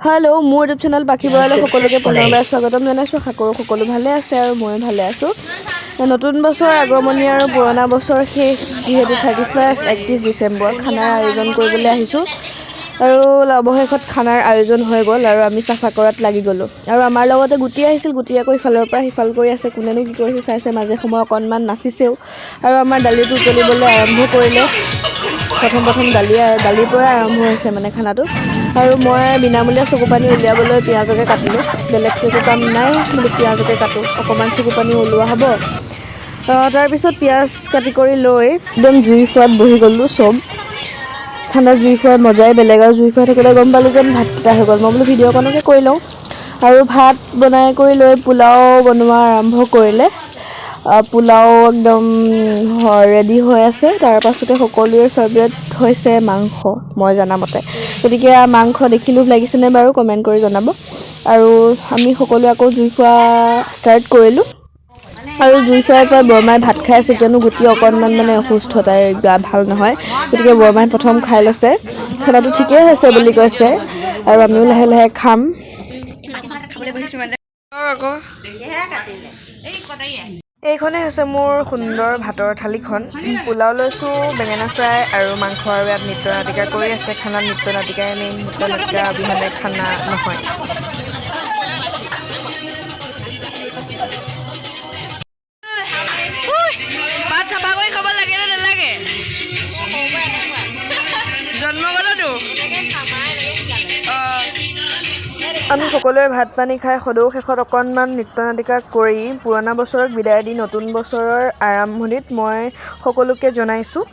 Hello' মোৰ YouTube channel বাকী বৰালৈ সকলোকে পুনৰবাৰ স্বাগতম জনাইছোঁ। সাকৰো সকলো ভালে আছে আৰু ময়ো ভালে আছোঁ। নতুন বছৰ আগমনী আৰু পুৰণা বছৰ শেষ, যিহেতু 31 31 ডিচেম্বৰ খানাৰ আয়োজন কৰিবলৈ আহিছোঁ আৰু অৱশেষত খানাৰ আয়োজন হৈ গ'ল আৰু আমি চাফা কৰাত লাগি গ'লোঁ। আৰু আমাৰ লগতে গুটি আহিছিল, গুটি আকৌ ইফালৰ পৰা সিফাল কৰি আছে, কোনেনো কি কৰিছে চাইছে, মাজে সময়ে অকণমান নাচিছেও আৰু আমাৰ দালিটো উতলিবলৈ আৰম্ভ কৰিলে। প্ৰথম দালিৰ পৰা আৰম্ভ হৈছে মানে খানাটো। আৰু মই বিনামূলীয়া চকু পানী উলিয়াবলৈ পিঁয়াজকে কাটিলোঁ। বেলেগতো একো কাম নাই, বোলো পিঁয়াজকে কাটোঁ, অকণমান চকু পানী ওলোৱা হ'ব। তাৰপিছত পিঁয়াজ কাটি কৰি লৈ একদম জুই ফুৱাত বহি গ'লোঁ। চব ঠাণ্ডাত জুই ফুৱাৰ মজাই বেলেগ, আৰু জুই ফুৱাই থাকোঁতে গম পালোঁ যেন ভাতকেইটা হৈ গ'ল। মই বোলো ভিডিঅ'কণকে কৰি লওঁ। আৰু ভাত বনাই কৰি লৈ পোলাও বনোৱা আৰম্ভ কৰিলে। পোলাও একদম ৰেডি হৈ আছে। তাৰপাছতে সকলোৰে ফেভৰেট হৈছে মাংস, মই জনামতে। গতিকে মাংস দেখি লোভ লাগিছেনে বাৰু কমেণ্ট কৰি জনাব। আৰু আমি সকলোৱে আকৌ জুই ফুৱা ষ্টাৰ্ট কৰিলোঁ। আৰু জুই ফুৱাই বৰমাই ভাত খাই আছে, কিয়নো গুটি অকণমান মানে অসুস্থ, তাইৰ গা ভাল নহয়। গতিকে বৰমাই প্ৰথম খাই লৈছে, খানাটো ঠিকেই হৈছে বুলি কৈছে আৰু আমিও লাহে লাহে খাম। এইখনেই হৈছে মোৰ সুন্দৰ ভাতৰ থালিখন। পোলাও লৈছোঁ, বেঙেনা ফ্ৰাই আৰু মাংস, আৰু ইয়াত নৃত্য নাটিকা কৰি আছে। খানাত নৃত্য নাটিকাই মেইন, নৃত্য নাটিকা অবিহনে খানা নহয়। ভাত চাফা কৰি খাব লাগে নে নালাগে? জন্মগততো আমি সকলোৱে ভাত পানী খাই সদৌ শেষত অকণমান নৃত্য নাটিকা কৰি পুৰণা বছৰক বিদায় দি নতুন বছৰৰ আৰম্ভণিত মই সকলোকে জনাইছোঁ